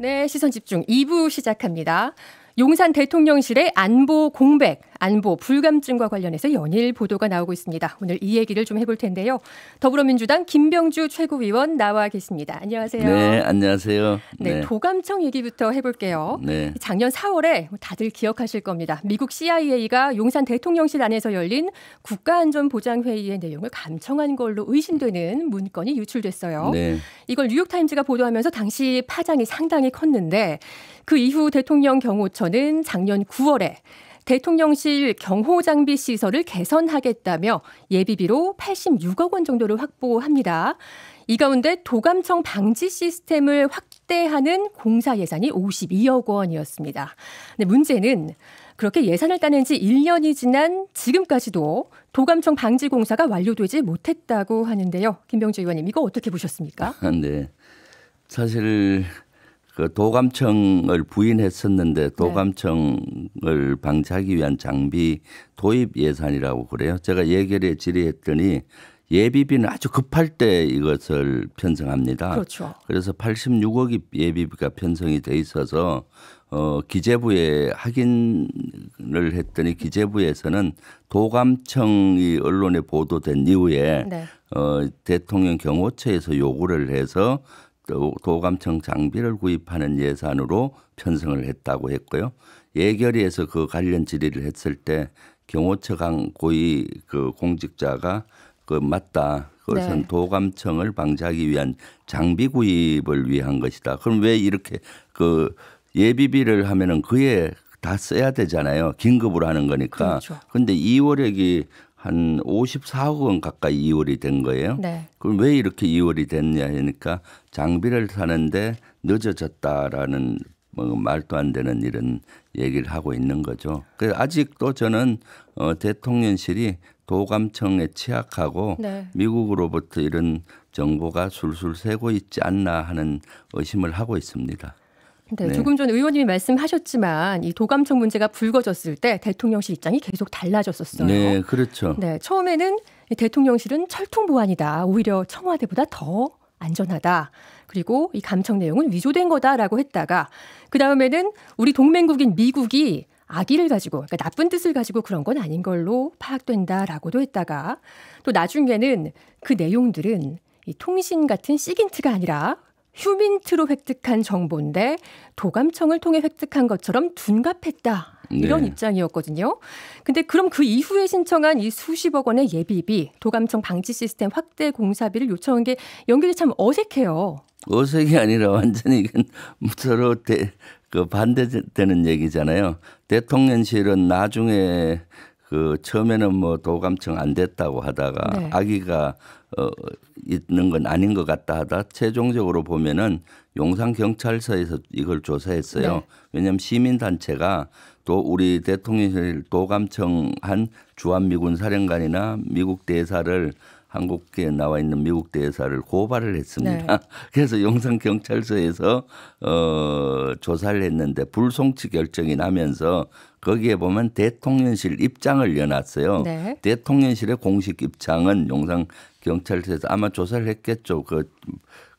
네, 시선집중 2부 시작합니다. 용산 대통령실의 안보 공백, 안보 불감증과 관련해서 연일 보도가 나오고 있습니다. 오늘 이 얘기를 좀 해볼 텐데요. 더불어민주당 김병주 최고위원 나와 계십니다. 안녕하세요. 네, 안녕하세요. 네, 도감청 얘기부터 해볼게요. 네. 작년 4월에 다들 기억하실 겁니다. 미국 CIA가 용산 대통령실 안에서 열린 국가안전보장회의의 내용을 감청한 걸로 의심되는 문건이 유출됐어요. 네. 이걸 뉴욕타임즈가 보도하면서 당시 파장이 상당히 컸는데 그 이후 대통령 경호처는 작년 9월에 대통령실 경호장비 시설을 개선하겠다며 예비비로 86억 원 정도를 확보합니다. 이 가운데 도감청 방지 시스템을 확대하는 공사 예산이 52억 원이었습니다. 근데 문제는 그렇게 예산을 따낸 지 1년이 지난 지금까지도 도감청 방지 공사가 완료되지 못했다고 하는데요. 김병주 의원님, 이거 어떻게 보셨습니까? 네, 사실 그 도감청을 부인했었는데 도감청을 방지하기 위한 장비 도입 예산이라고 그래요. 제가 예결에 질의했더니 예비비는 아주 급할 때 이것을 편성합니다. 그렇죠. 그래서 86억이 예비비가 편성이 돼 있어서 기재부에 확인을 했더니 기재부에서는 도감청이 언론에 보도된 이후에 네. 대통령 경호처에서 요구를 해서 도감청 장비를 구입하는 예산으로 편성을 했다고 했고요. 예결위에서 그 관련 질의를 했을 때 경호처 고위 그 공직자가 그 맞다. 그것은 네. 도감청을 방지하기 위한 장비 구입을 위한 것이다. 그럼 왜 이렇게 그 예비비를 하면은 그에 다 써야 되잖아요. 긴급으로 하는 거니까. 그런데 그렇죠. 2월액이 한 54억 원 가까이 이월이 된 거예요. 네. 그럼 왜 이렇게 이월이 됐냐 하니까 장비를 사는데 늦어졌다라는 뭐 말도 안 되는 이런 얘기를 하고 있는 거죠. 그래서 아직도 저는 대통령실이 도감청에 취약하고 네. 미국으로부터 이런 정보가 술술 새고 있지 않나 하는 의심을 하고 있습니다. 네, 네. 조금 전 의원님이 말씀하셨지만 이 도감청 문제가 불거졌을 때 대통령실 입장이 계속 달라졌었어요. 네, 그렇죠. 네, 처음에는 대통령실은 철통 보안이다. 오히려 청와대보다 더 안전하다. 그리고 이 감청 내용은 위조된 거다라고 했다가 그다음에는 우리 동맹국인 미국이 악의를 가지고 그러니까 나쁜 뜻을 가지고 그런 건 아닌 걸로 파악된다라고도 했다가 또 나중에는 그 내용들은 이 통신 같은 시긴트가 아니라 휴민트로 획득한 정보인데 도감청을 통해 획득한 것처럼 둔갑했다. 이런 네. 입장이었거든요. 근데 그럼 그 이후에 신청한 이 수십억 원의 예비비, 도감청 방지 시스템 확대 공사비를 요청한 게 연결이 참 어색해요. 어색이 아니라 완전히 서로 반대되는 얘기잖아요. 대통령실은 나중에 그 처음에는 뭐 도감청 안 됐다고 하다가 네. 악의가 있는 건 아닌 것 같다 하다 최종적으로 보면은 용산 경찰서에서 이걸 조사했어요. 네. 왜냐하면 시민단체가 또 우리 대통령실 도감청 한 주한미군 사령관이나 미국 대사를 한국에 나와 있는 미국 대사를 고발을 했습니다. 네. 그래서 용산 경찰서에서 조사를 했는데 불송치 결정이 나면서 거기에 보면 대통령실 입장을 내놨어요. 네. 대통령실의 공식 입장은 용산 경찰서에서 아마 조사를 했겠죠.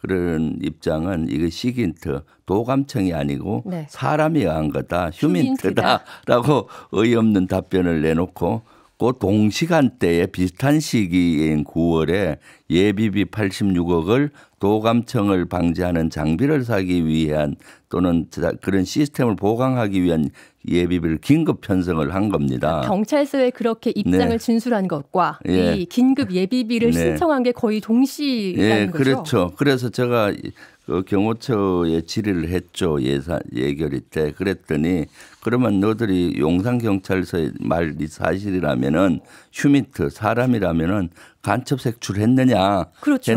그런 입장은 이거 시긴트 도감청이 아니고 네. 사람이 한 거다. 휴민트다라고 어이없는 답변을 내놓고 그 동시간대에 비슷한 시기인 9월에 예비비 86억을 도감청을 방지하는 장비를 사기 위한 또는 그런 시스템을 보강하기 위한 예비비를 긴급 편성을 한 겁니다. 경찰서에 그렇게 입장을 네. 진술한 것과 예. 이 긴급 예비비를 네. 신청한 게 거의 동시라는 예, 거죠. 그렇죠. 그래서 제가 그 경호처에 질의를 했죠. 예결위 때. 그랬더니 그러면 너들이 용산경찰서의 말이 사실이라면은 휴민트 사람이라면은 간첩 색출했느냐. 그렇죠.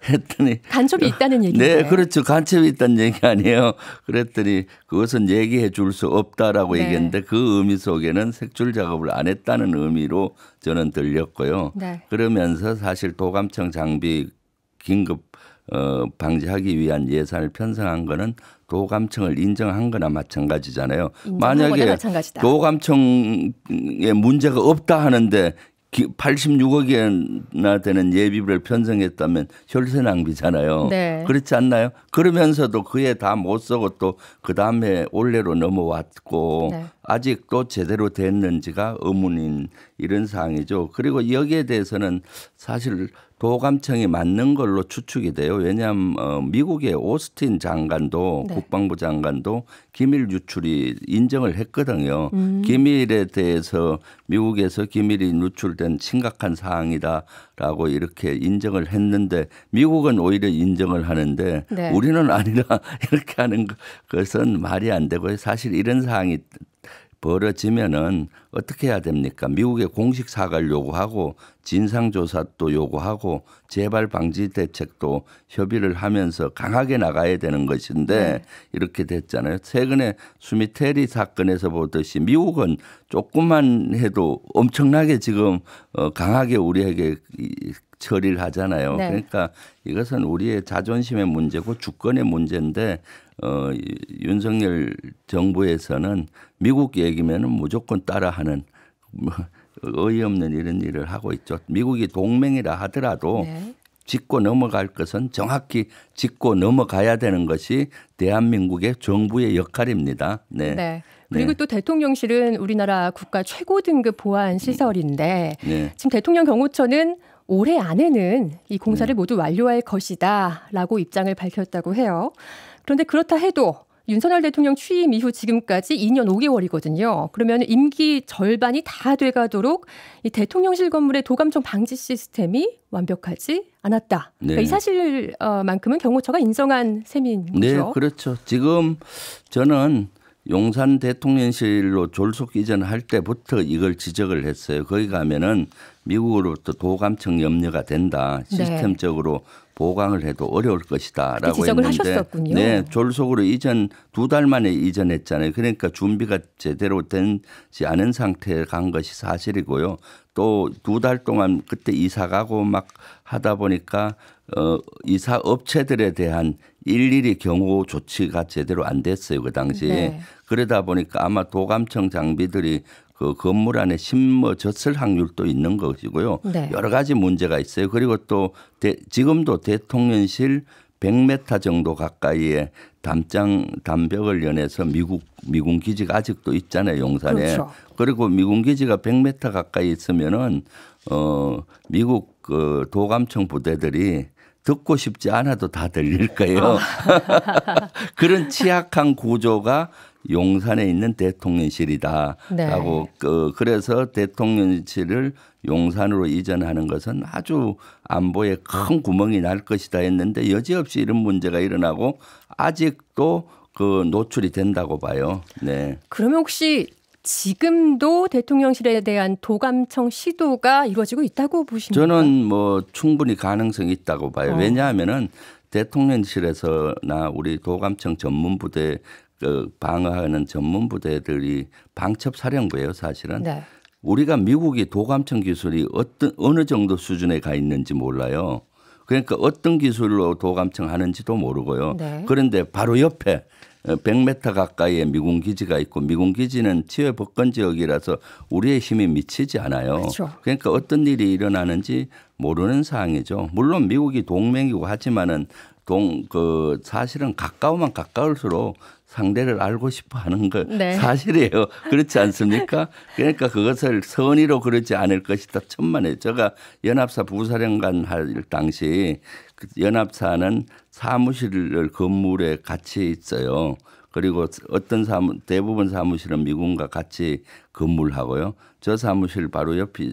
했더니 간첩이 있다는 얘기인데. 네, 그렇죠. 간첩이 있다는 얘기 아니에요. 그랬더니 그것은 얘기해 줄 수 없다라고 네. 얘기했는데 그 의미 속에는 색출 작업을 안 했다는 의미로 저는 들렸고요. 네. 그러면서 사실 도감청 장비 긴급 방지하기 위한 예산을 편성한 거는 도감청을 인정한 거나 마찬가지잖아요. 만약에 마찬가지다. 도감청에 문제가 없다 하는데 86억이나 되는 예비비를 편성했다면 혈세 낭비잖아요. 네. 그렇지 않나요? 그러면서도 그에 다 못 쓰고 또 그다음에 올해로 넘어왔고 네. 아직도 제대로 됐는지가 의문인 이런 상황이죠. 그리고 여기에 대해서는 사실 도감청이 맞는 걸로 추측이 돼요. 왜냐하면 미국의 오스틴 장관도 네. 국방부 장관도 기밀 유출이 인정을 했거든요. 기밀에 대해서 미국에서 기밀이 누출된 심각한 사항이다라고 이렇게 인정을 했는데 미국은 오히려 인정을 하는데 네. 우리는 아니라 이렇게 하는 것은 말이 안 되고요. 사실 이런 사항이 벌어지면은 어떻게 해야 됩니까? 미국의 공식 사과를 요구하고 진상조사도 요구하고 재발 방지 대책도 협의를 하면서 강하게 나가야 되는 것인데 네. 이렇게 됐잖아요. 최근에 수미테리 사건에서 보듯이 미국은 조금만 해도 엄청나게 지금 강하게 우리에게 처리를 하잖아요. 네. 그러니까 이것은 우리의 자존심의 문제고 주권의 문제인데 윤석열 정부에서는 미국 얘기면은 무조건 따라하는 어이없는 이런 일을 하고 있죠. 미국이 동맹이라 하더라도 네. 짚고 넘어갈 것은 정확히 짚고 넘어가야 되는 것이 대한민국의 정부의 역할입니다. 네. 네. 그리고 네. 또 대통령실은 우리나라 국가 최고 등급 보안 시설인데 네. 지금 대통령 경호처는 올해 안에는 이 공사를 모두 완료할 것이다라고 입장을 밝혔다고 해요. 그런데 그렇다 해도 윤석열 대통령 취임 이후 지금까지 2년 5개월이거든요. 그러면 임기 절반이 다 돼가도록 이 대통령실 건물의 도감청 방지 시스템이 완벽하지 않았다. 네. 그러니까 이 사실만큼은 경호처가 인정한 셈인 거죠. 네, 그렇죠. 지금 저는 용산 대통령실로 졸속 이전할 때부터 이걸 지적을 했어요. 거기 가면은 미국으로부터 도감청 염려가 된다. 시스템적으로 네. 보강을 해도 어려울 것이다라고 지적을 했는데 하셨었군요. 네, 졸속으로 이전 2달 만에 이전했잖아요. 그러니까 준비가 제대로 되지 않은 상태에 간 것이 사실이고요. 또 2달 동안 그때 이사 가고 막 하다 보니까 이사 업체들에 대한 일일이 경호 조치가 제대로 안 됐어요. 그 당시에. 네. 그러다 보니까 아마 도감청 장비들이 그 건물 안에 심어졌을 확률도 있는 것이고요. 네. 여러 가지 문제가 있어요. 그리고 또 지금도 대통령실 100m 정도 가까이에 담벽을 연해서 미군 기지가 아직도 있잖아요. 용산에. 그렇죠. 그리고 미군 기지가 100m 가까이 있으면은 미국 그 도감청 부대들이 듣고 싶지 않아도 다 들릴 거예요. 그런 취약한 구조가 용산에 있는 대통령실이다라고 네. 그래서 대통령실을 용산으로 이전하는 것은 아주 안보에 큰 구멍이 날 것이다 했는데 여지없이 이런 문제가 일어나고 아직도 그 노출이 된다고 봐요. 네. 그러면 혹시 지금도 대통령실에 대한 도감청 시도가 이루어지고 있다고 보십니까? 저는 뭐 충분히 가능성이 있다고 봐요. 왜냐하면은 대통령실에서나 우리 도감청 전문부대 방어하는 전문부대들이 방첩사령부예요, 사실은. 네. 우리가 미국이 도감청 기술이 어느 정도 수준에 가 있는지 몰라요. 그러니까 어떤 기술로 도감청 하는지도 모르고요. 네. 그런데 바로 옆에 100m 가까이에 미군 기지가 있고 미군 기지는 치외 복권 지역이라서 우리의 힘이 미치지 않아요. 그렇죠. 그러니까 어떤 일이 일어나는지 모르는 상황이죠. 물론 미국이 동맹이고 하지만은 사실은 가까우면 가까울수록 상대를 알고 싶어 하는 것 네. 사실이에요. 그렇지 않습니까? 그러니까 그것을 선의로 그러지 않을 것이다. 천만에. 제가 연합사 부사령관 할 당시 연합사는 사무실 건물에 같이 있어요. 그리고 대부분 사무실은 미군과 같이 근무하고요. 저 사무실 바로 옆이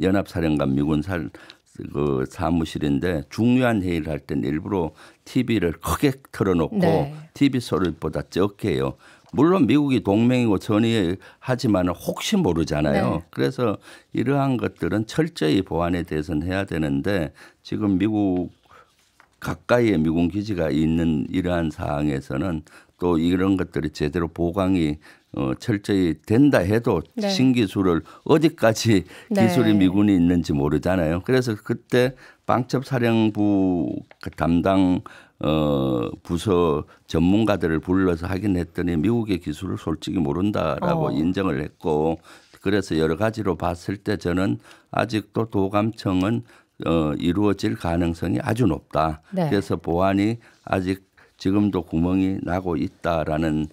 연합사령관 미군 그 사무실인데 중요한 회의를 할 때는 일부러 TV를 크게 틀어놓고 네. TV 소리보다 적게 해요. 물론 미국이 동맹이고 선의하지만 혹시 모르잖아요. 네. 그래서 이러한 것들은 철저히 보안에 대해서는 해야 되는데 지금 미국 가까이에 미군 기지가 있는 이러한 상황에서는 또 이런 것들이 제대로 보강이 철저히 된다 해도 네. 신기술을 어디까지 기술이 네. 미군이 있는지 모르잖아요. 그래서 그때 방첩사령부 담당 부서 전문가들을 불러서 하긴 했더니 미국의 기술을 솔직히 모른다라고 인정을 했고 그래서 여러 가지로 봤을 때 저는 아직도 도감청은 이루어질 가능성이 아주 높다. 네. 그래서 보안이 아직 지금도 구멍이 나고 있다라는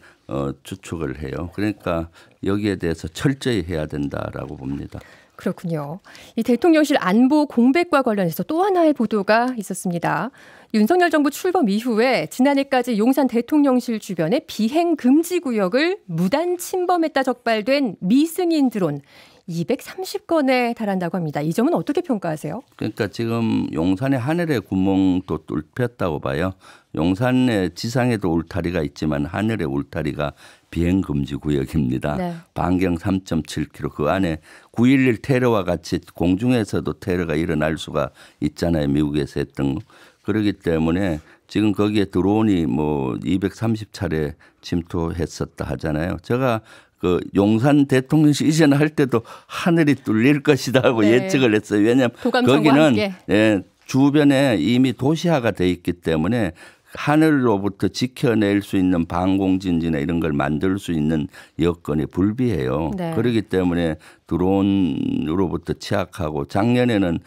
추측을 해요. 그러니까 여기에 대해서 철저히 해야 된다라고 봅니다. 그렇군요. 이 대통령실 안보 공백과 관련해서 또 하나의 보도가 있었습니다. 윤석열 정부 출범 이후에 지난해까지 용산 대통령실 주변에 비행 금지 구역을 무단 침범했다 적발된 미승인 드론 230건에 달한다고 합니다. 이 점은 어떻게 평가하세요? 그러니까 지금 용산의 하늘에 구멍도 뚫혔다고 봐요. 용산의 지상에도 울타리가 있지만 하늘의 울타리가 비행금지 구역입니다. 네. 반경 3.7km. 그 안에 9.11 테러와 같이 공중에서도 테러가 일어날 수가 있잖아요. 미국에서 했던 거. 그렇기 때문에 지금 거기에 드론이 뭐 230차례 침투했었다 하잖아요. 제가 그 용산 대통령실 이전 할 때도 하늘이 뚫릴 것이다 하고 네. 예측을 했어요. 왜냐하면 거기는 주변에 이미 도시화가 돼 있기 때문에 하늘로부터 지켜낼 수 있는 방공진지나 이런 걸 만들 수 있는 여건이 불비해요. 네. 그렇기 때문에 드론으로부터 취약하고 작년에는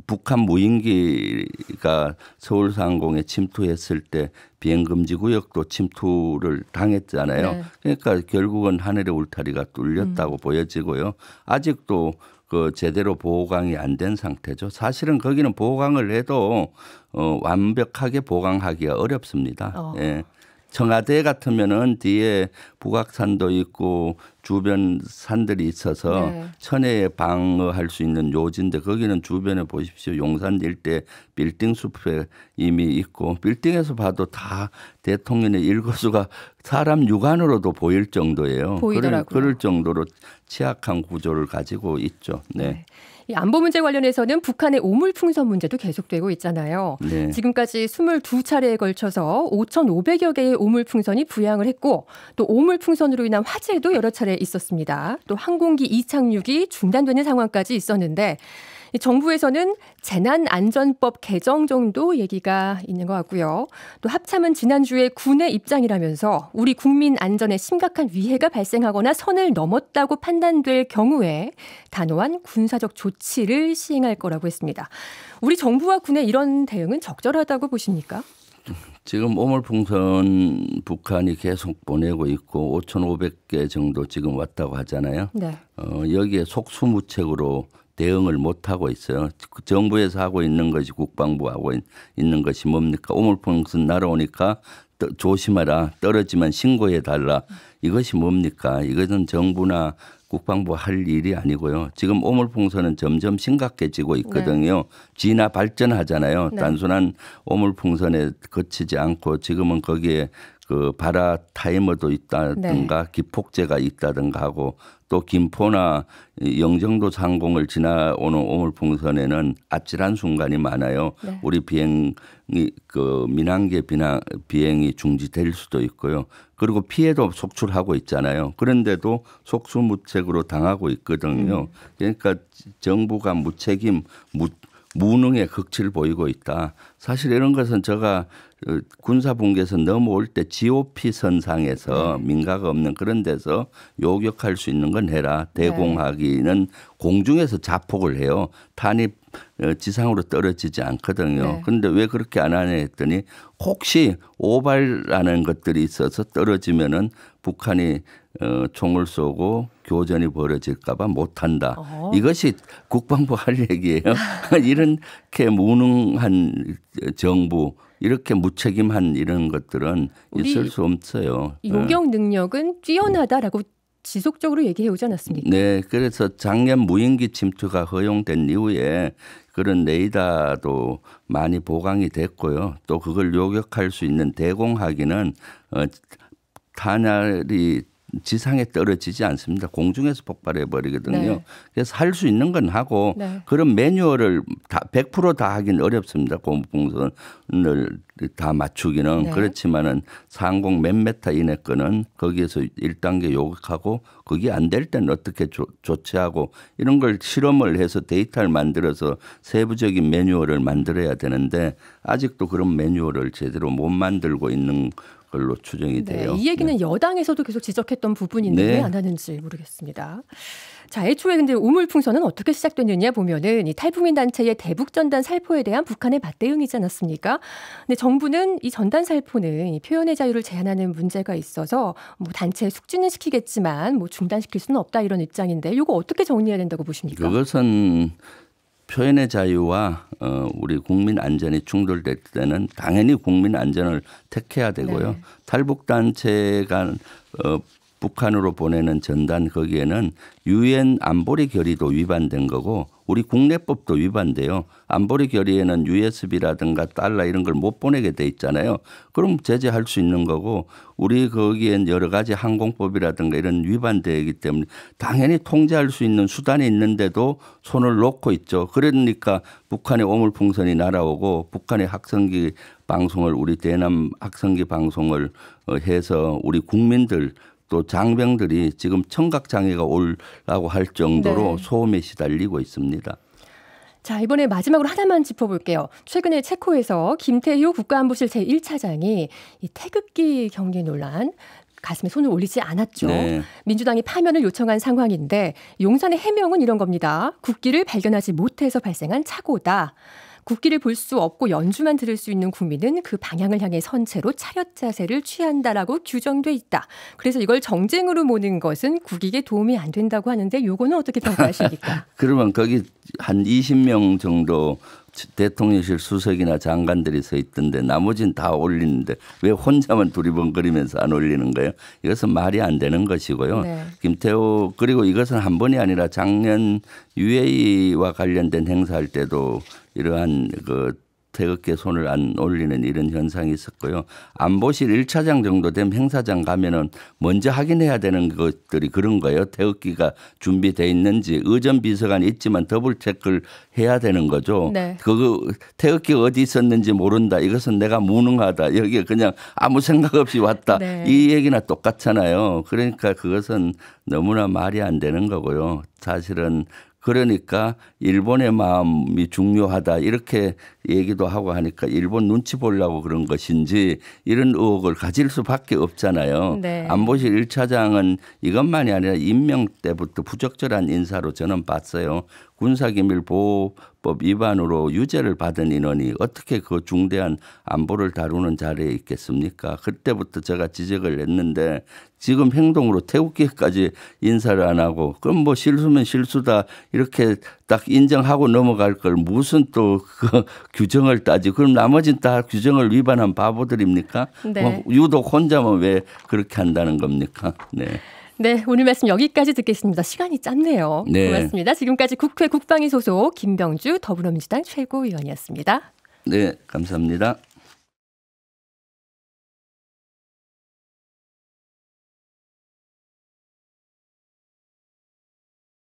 북한 무인기가 서울상공에 침투했을 때 비행금지 구역도 침투를 당했잖아요. 네. 그러니까 결국은 하늘의 울타리가 뚫렸다고 보여지고요. 아직도 그 제대로 보강이 안 된 상태죠. 사실은 거기는 보강을 해도 완벽하게 보강하기가 어렵습니다. 예. 청와대 같으면은 뒤에 북악산도 있고 주변 산들이 있어서 네. 천혜에 방어할 수 있는 요지인데 거기는 주변에 보십시오. 용산 일대 빌딩 숲에 이미 있고 빌딩에서 봐도 다 대통령의 일거수가 사람 육안으로도 보일 정도예요. 보이더라고요. 그럴 정도로 취약한 구조를 가지고 있죠. 네. 네. 이 안보 문제 관련해서는 북한의 오물풍선 문제도 계속되고 있잖아요. 네. 지금까지 22차례에 걸쳐서 5,500여 개의 오물풍선이 부양을 했고 또 오물풍선으로 인한 화재도 여러 차례 있었습니다. 또 항공기 이착륙이 중단되는 상황까지 있었는데 정부에서는 재난안전법 개정 정도 얘기가 있는 것 같고요. 또 합참은 지난주에 군의 입장이라면서 우리 국민 안전에 심각한 위해가 발생하거나 선을 넘었다고 판단될 경우에 단호한 군사적 조치를 시행할 거라고 했습니다. 우리 정부와 군의 이런 대응은 적절하다고 보십니까? 지금 오물풍선 북한이 계속 보내고 있고 5,500개 정도 지금 왔다고 하잖아요. 네. 여기에 속수무책으로 대응을 못하고 있어요. 정부에서 하고 있는 것이 국방부 하고 있는 것이 뭡니까? 오물풍선 날아오니까 조심하라. 떨어지면 신고해달라. 이것이 뭡니까? 이것은 정부나 국방부 할 일이 아니고요. 지금 오물풍선은 점점 심각해지고 있거든요. 네. 진화 발전하잖아요. 네. 단순한 오물풍선에 그치지 않고 지금은 거기에 그 발화 타이머도 있다든가 네. 기폭제가 있다든가 하고 또 김포나 영종도 상공을 지나오는 오물풍선에는 아찔한 순간이 많아요. 네. 우리 비행이 그 민항계 비행이 중지될 수도 있고요. 그리고 피해도 속출하고 있잖아요. 그런데도 속수무책으로 당하고 있거든요. 그러니까 정부가 무책임, 무능의 극치를 보이고 있다. 사실 이런 것은 제가 군사분계에서 넘어올 때 GOP 선상에서 민가가 없는 그런 데서 요격할 수 있는 건 해라. 대공하기는 공중에서 자폭을 해요. 탄이 지상으로 떨어지지 않거든요. 그런데 왜 그렇게 안 하냐 했더니 혹시 오발하는 것들이 있어서 떨어지면은 북한이 총을 쏘고 교전이 벌어질까 봐 못한다. 이것이 국방부 할 얘기예요. 이렇게 무능한 정부 이렇게 무책임한 이런 것들은 있을 수 없어요. 요격 능력은 뛰어나다라고 지속적으로 얘기해 오지 않았습니까? 네. 그래서 작년 무인기 침투가 허용된 이후에 그런 레이더도 많이 보강이 됐고요. 또 그걸 요격할 수 있는 대공하기는 탄약이 지상에 떨어지지 않습니다. 공중에서 폭발해 버리거든요. 네. 그래서 할 수 있는 건 하고 그런 매뉴얼을 100% 다 하긴 어렵습니다. 고무풍선을 다 맞추기는. 그렇지만은 상공 몇 메타 이내 거는 거기에서 1단계 요격하고 그게 안 될 때는 어떻게 조치하고 이런 걸 실험을 해서 데이터를 만들어서 세부적인 매뉴얼을 만들어야 되는데 아직도 그런 매뉴얼을 제대로 못 만들고 있는 걸로 추정이 돼요. 이 얘기는 네. 여당에서도 계속 지적했던 부분인데 왜 안 하는지 모르겠습니다. 자, 애초에 근데 우물풍선은 어떻게 시작됐느냐 보면은 이 탈북민 단체의 대북 전단 살포에 대한 북한의 맞대응이지 않았습니까? 근데 정부는 이 전단 살포는 이 표현의 자유를 제한하는 문제가 있어서 뭐 단체 숙지는 시키겠지만 뭐 중단시킬 수는 없다 이런 입장인데 이거 어떻게 정리해야 된다고 보십니까? 그것은 표현의 자유와 우리 국민 안전이 충돌될 때는 당연히 국민 안전을 택해야 되고요. 네. 탈북 단체가 북한으로 보내는 전단 거기에는 유엔 안보리 결의도 위반된 거고 우리 국내법도 위반돼요. 안보리 결의에는 USB라든가 달러 이런 걸 못 보내게 돼 있잖아요. 그럼 제재할 수 있는 거고 우리 거기엔 여러 가지 항공법이라든가 이런 위반되기 때문에 당연히 통제할 수 있는 수단이 있는데도 손을 놓고 있죠. 그러니까 북한의 오물풍선이 날아오고 북한의 학성기 방송을 우리 대남 학성기 방송을 해서 우리 국민들 또 장병들이 지금 청각장애가 오려고 할 정도로 네. 소음에 시달리고 있습니다. 자, 이번에 마지막으로 하나만 짚어볼게요. 최근에 체코에서 김태효 국가안보실 제1차장이 이 태극기 경계 논란 가슴에 손을 올리지 않았죠. 네. 민주당이 파면을 요청한 상황인데 용산의 해명은 이런 겁니다. 국기를 발견하지 못해서 발생한 사고다. 국기를 볼 수 없고 연주만 들을 수 있는 국민은 그 방향을 향해 선 채로 차렷 자세를 취한다라고 규정돼 있다. 그래서 이걸 정쟁으로 모는 것은 국익에 도움이 안 된다고 하는데 이거는 어떻게 평가하십니까? 그러면 거기 한 20명 정도 대통령실 수석이나 장관들이 서 있던데 나머지는 다 올리는데 왜 혼자만 두리번거리면서 안 올리는 거예요? 이것은 말이 안 되는 것이고요. 네. 김태호 그리고 이것은 한 번이 아니라 작년 UAE와 관련된 행사할 때도 이러한 그 태극기에 손을 안 올리는 이런 현상이 있었고요. 안보실 1차장 정도 되면 행사장 가면은 먼저 확인해야 되는 것들이 그런 거예요. 태극기가 준비되어 있는지 의전 비서관이 있지만 더블 체크를 해야 되는 거죠. 네. 그거 태극기가 어디 있었는지 모른다. 이것은 내가 무능하다. 여기에 그냥 아무 생각 없이 왔다. 네. 이 얘기나 똑같잖아요. 그러니까 그것은 너무나 말이 안 되는 거고요. 사실은 그러니까 일본의 마음이 중요하다 이렇게 얘기도 하고 하니까 일본 눈치 보려고 그런 것인지 이런 의혹을 가질 수밖에 없잖아요. 네. 안보실 1차장은 이것만이 아니라 임명 때부터 부적절한 인사로 저는 봤어요. 군사기밀보호법 위반으로 유죄를 받은 인원이 어떻게 그 중대한 안보를 다루는 자리에 있겠습니까? 그때부터 제가 지적을 했는데 지금 행동으로 태극기까지 인사를 안 하고 그럼 뭐 실수면 실수다 이렇게 딱 인정하고 넘어갈 걸 무슨 또 그 규정을 따지 그럼 나머지는 다 규정을 위반한 바보들입니까? 네. 뭐 유독 혼자만 왜 그렇게 한다는 겁니까? 네. 네, 오늘 말씀 여기까지 듣겠습니다. 시간이 짧네요. 네. 고맙습니다. 지금까지 국회 국방위 소속 김병주 더불어민주당 최고위원이었습니다. 네, 감사합니다.